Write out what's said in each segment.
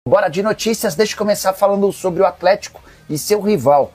Bora de notícias, deixa eu começar falando sobre o Atlético e seu rival.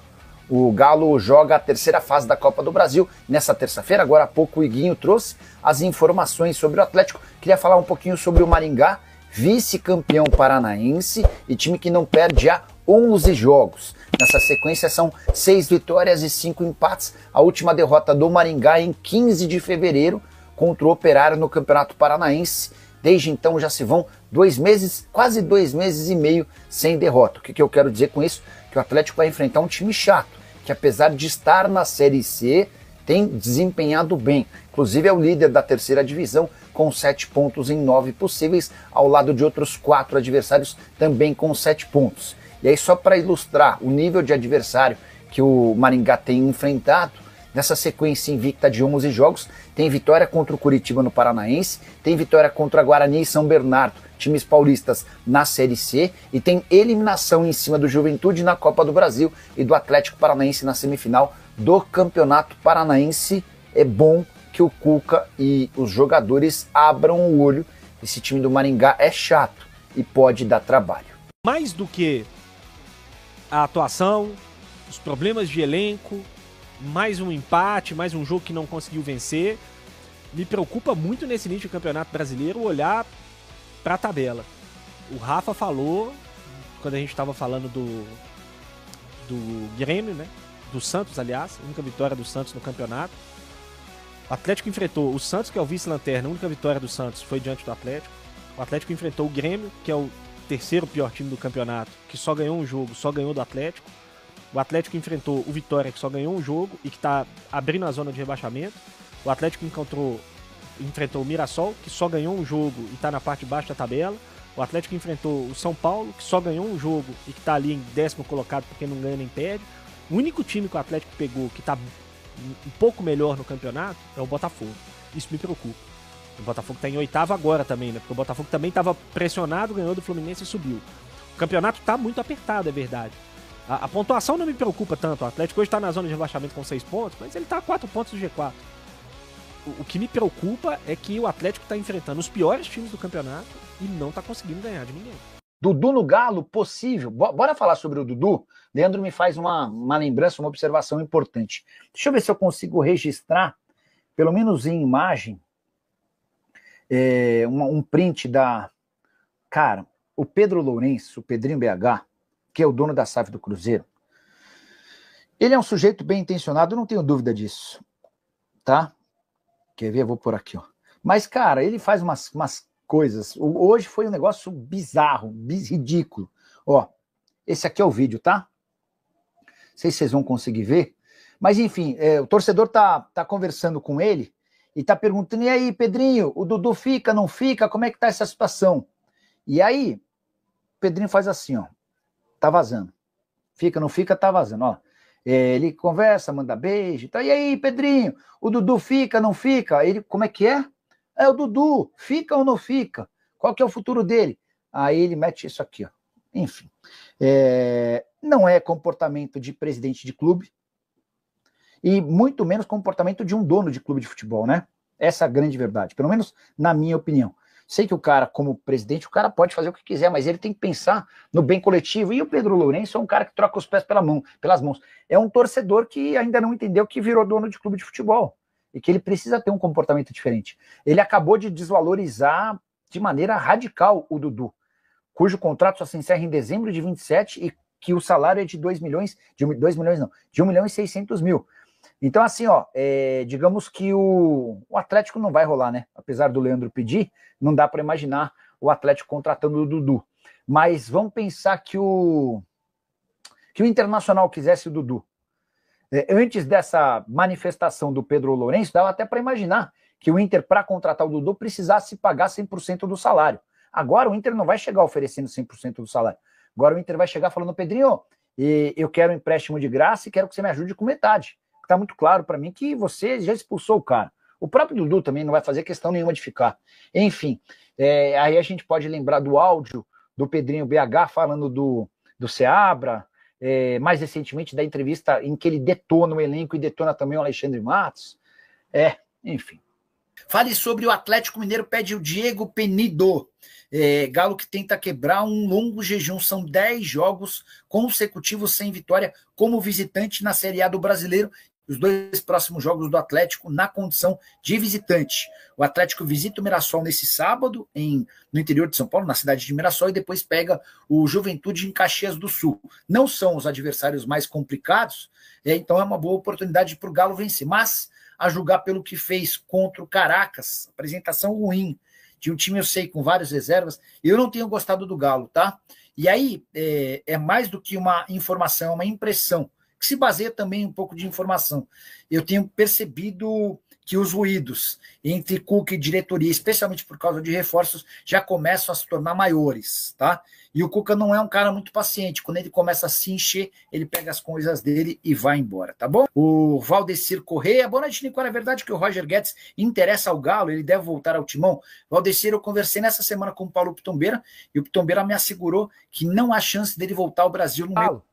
O Galo joga a terceira fase da Copa do Brasil nessa terça-feira. Agora há pouco o Iguinho trouxe as informações sobre o Atlético. Queria falar um pouquinho sobre o Maringá, vice-campeão paranaense e time que não perde há 11 jogos. Nessa sequência são 6 vitórias e 5 empates. A última derrota do Maringá em 15 de fevereiro contra o Operário no Campeonato Paranaense. Desde então já se vão 2 meses, quase 2 meses e meio sem derrota. O que eu quero dizer com isso? Que o Atlético vai enfrentar um time chato, que apesar de estar na Série C, tem desempenhado bem. Inclusive é o líder da terceira divisão, com 7 pontos em 9 possíveis, ao lado de outros 4 adversários também com 7 pontos. E aí só para ilustrar o nível de adversário que o Maringá tem enfrentado, nessa sequência invicta de 11 jogos, tem vitória contra o Curitiba no Paranaense, tem vitória contra a Guarani e São Bernardo, times paulistas na Série C, e tem eliminação em cima do Juventude na Copa do Brasil e do Atlético Paranaense na semifinal do Campeonato Paranaense. É bom que o Cuca e os jogadores abram o olho. Esse time do Maringá é chato e pode dar trabalho. Mais do que a atuação, os problemas de elenco, mais um empate, mais um jogo que não conseguiu vencer, me preocupa muito nesse início do Campeonato Brasileiro olhar para a tabela. O Rafa falou, quando a gente estava falando do Grêmio, né? Do Santos, aliás, a única vitória do Santos no campeonato. O Atlético enfrentou o Santos, que é o vice-lanterna, a única vitória do Santos foi diante do Atlético. O Atlético enfrentou o Grêmio, que é o terceiro pior time do campeonato, que só ganhou um jogo, só ganhou do Atlético. O Atlético enfrentou o Vitória, que só ganhou um jogo e que está abrindo a zona de rebaixamento. O Atlético enfrentou o Mirassol, que só ganhou um jogo e está na parte de baixo da tabela. O Atlético enfrentou o São Paulo, que só ganhou um jogo e que está ali em 10º colocado porque não ganha nem perde. O único time que o Atlético pegou que está um pouco melhor no campeonato é o Botafogo. Isso me preocupa. O Botafogo está em 8º agora também, né? Porque o Botafogo também estava pressionado, ganhou do Fluminense e subiu. O campeonato está muito apertado, é verdade. A pontuação não me preocupa tanto. O Atlético hoje está na zona de rebaixamento com 6 pontos, mas ele está a 4 pontos do G4. O que me preocupa é que o Atlético está enfrentando os piores times do campeonato e não está conseguindo ganhar de ninguém. Dudu no Galo, possível. Bora falar sobre o Dudu? Leandro me faz uma lembrança, uma observação importante. Deixa eu ver se eu consigo registrar, pelo menos em imagem, um print da... Cara, o Pedro Lourenço, o Pedrinho BH, que é o dono da SAF do Cruzeiro, ele é um sujeito bem intencionado, eu não tenho dúvida disso, tá? Quer ver? Eu vou por aqui, ó. Mas, cara, ele faz umas coisas. Hoje foi um negócio bizarro, ridículo. Ó, esse aqui é o vídeo, tá? Não sei se vocês vão conseguir ver. Mas, enfim, o torcedor tá conversando com ele e tá perguntando, e aí, Pedrinho, o Dudu fica, não fica? Como é que tá essa situação? E aí, o Pedrinho faz assim, ó. Tá vazando. Fica, não fica, tá vazando, ó. Ele conversa, manda beijo. Tá, e aí, Pedrinho, o Dudu fica, não fica? Ele, como é que é? É o Dudu, fica ou não fica? Qual que é o futuro dele? Aí ele mete isso aqui, ó. Enfim. Não é comportamento de presidente de clube e muito menos comportamento de um dono de clube de futebol, né? Essa é a grande verdade, pelo menos na minha opinião. Sei que o cara, como presidente, o cara pode fazer o que quiser, mas ele tem que pensar no bem coletivo. E o Pedro Lourenço é um cara que troca os pés pelas mãos. É um torcedor que ainda não entendeu que virou dono de clube de futebol e que ele precisa ter um comportamento diferente. Ele acabou de desvalorizar de maneira radical o Dudu, cujo contrato só se encerra em dezembro de 27 e que o salário é de 2 milhões, de 1 milhão e 600 mil. Então, assim, ó, digamos que o Atlético não vai rolar, né? Apesar do Leandro pedir, não dá para imaginar o Atlético contratando o Dudu. Mas vamos pensar que o Internacional quisesse o Dudu. Antes dessa manifestação do Pedro Lourenço, dava até para imaginar que o Inter, para contratar o Dudu, precisasse pagar 100% do salário. Agora o Inter não vai chegar oferecendo 100% do salário. Agora o Inter vai chegar falando, Pedrinho, eu quero um empréstimo de graça e quero que você me ajude com metade. Está muito claro para mim que você já expulsou o cara. O próprio Dudu também não vai fazer questão nenhuma de ficar. Enfim, aí a gente pode lembrar do áudio do Pedrinho BH falando do Seabra, mais recentemente da entrevista em que ele detona o elenco e detona também o Alexandre Matos. Enfim. Fale sobre o Atlético Mineiro, pede o Diego Penido. Galo que tenta quebrar um longo jejum. São 10 jogos consecutivos sem vitória como visitante na Série A do Brasileiro. Os 2 próximos jogos do Atlético na condição de visitante. O Atlético visita o Mirassol nesse sábado, no interior de São Paulo, na cidade de Mirassol, e depois pega o Juventude em Caxias do Sul. Não são os adversários mais complicados, então é uma boa oportunidade para o Galo vencer. Mas, a julgar pelo que fez contra o Caracas, apresentação ruim de um time, eu sei, com várias reservas, eu não tenho gostado do Galo, tá? E aí, é mais do que uma informação, é uma impressão, que se baseia também um pouco de informação. Eu tenho percebido que os ruídos entre Cuca e diretoria, especialmente por causa de reforços, já começam a se tornar maiores, tá? E o Cuca não é um cara muito paciente. Quando ele começa a se encher, ele pega as coisas dele e vai embora, tá bom? O Valdecir Correia, boa noite, Nicola. É verdade que o Roger Guedes interessa ao Galo, ele deve voltar ao timão? Valdecir, eu conversei nessa semana com o Paulo Pitombeira, e o Pitombeira me assegurou que não há chance dele voltar ao Brasil no meio,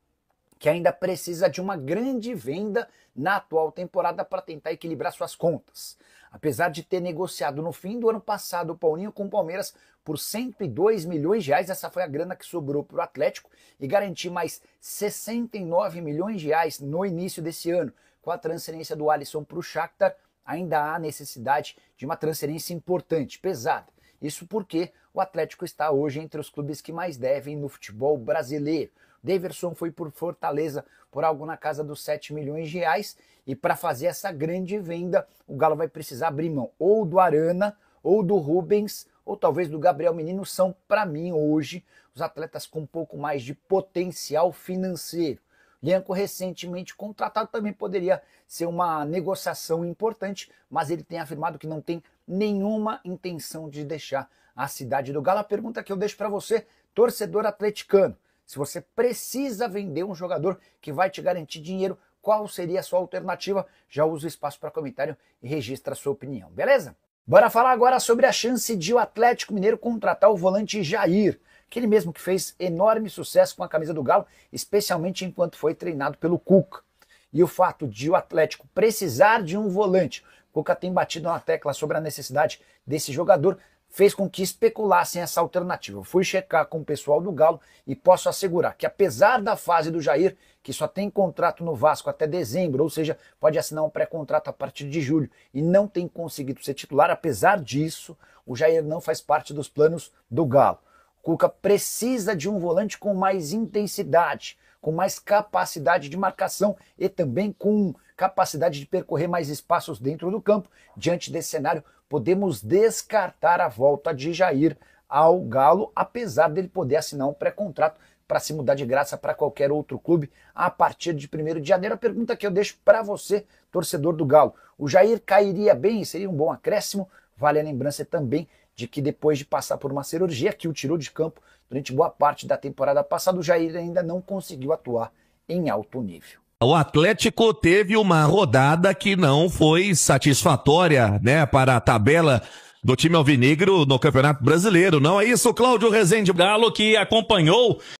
que ainda precisa de uma grande venda na atual temporada para tentar equilibrar suas contas. Apesar de ter negociado no fim do ano passado o Paulinho com o Palmeiras por 102 milhões de reais, essa foi a grana que sobrou para o Atlético, e garantir mais 69 milhões de reais no início desse ano. Com a transferência do Alisson para o Shakhtar, ainda há necessidade de uma transferência importante, pesada. Isso porque o Atlético está hoje entre os clubes que mais devem no futebol brasileiro. Daverson foi por Fortaleza por algo na casa dos 7 milhões de reais, e para fazer essa grande venda, o Galo vai precisar abrir mão ou do Arana, ou do Rubens, ou talvez do Gabriel Menino. São, para mim, hoje, os atletas com um pouco mais de potencial financeiro. Lianco, recentemente contratado, também poderia ser uma negociação importante, mas ele tem afirmado que não tem nenhuma intenção de deixar a cidade do Galo. A pergunta que eu deixo para você, torcedor atleticano: se você precisa vender um jogador que vai te garantir dinheiro, qual seria a sua alternativa? Já usa o espaço para comentário e registra a sua opinião, beleza? Bora falar agora sobre a chance de o Atlético Mineiro contratar o volante Jair, aquele mesmo que fez enorme sucesso com a camisa do Galo, especialmente enquanto foi treinado pelo Cuca. E o fato de o Atlético precisar de um volante, o Cuca tem batido na tecla sobre a necessidade desse jogador, fez com que especulassem essa alternativa. Eu fui checar com o pessoal do Galo e posso assegurar que, apesar da fase do Jair, que só tem contrato no Vasco até dezembro, ou seja, pode assinar um pré-contrato a partir de julho, e não tem conseguido ser titular, apesar disso, o Jair não faz parte dos planos do Galo. O Cuca precisa de um volante com mais intensidade, com mais capacidade de marcação e também com capacidade de percorrer mais espaços dentro do campo. Diante desse cenário, podemos descartar a volta de Jair ao Galo, apesar dele poder assinar um pré-contrato para se mudar de graça para qualquer outro clube a partir de 1º de janeiro. A pergunta que eu deixo para você, torcedor do Galo: o Jair cairia bem? Seria um bom acréscimo? Vale a lembrança também de que, depois de passar por uma cirurgia que o tirou de campo durante boa parte da temporada passada, o Jair ainda não conseguiu atuar em alto nível. O Atlético teve uma rodada que não foi satisfatória, né, para a tabela do time alvinegro no Campeonato Brasileiro. Não é isso, Cláudio Rezende? Galo que acompanhou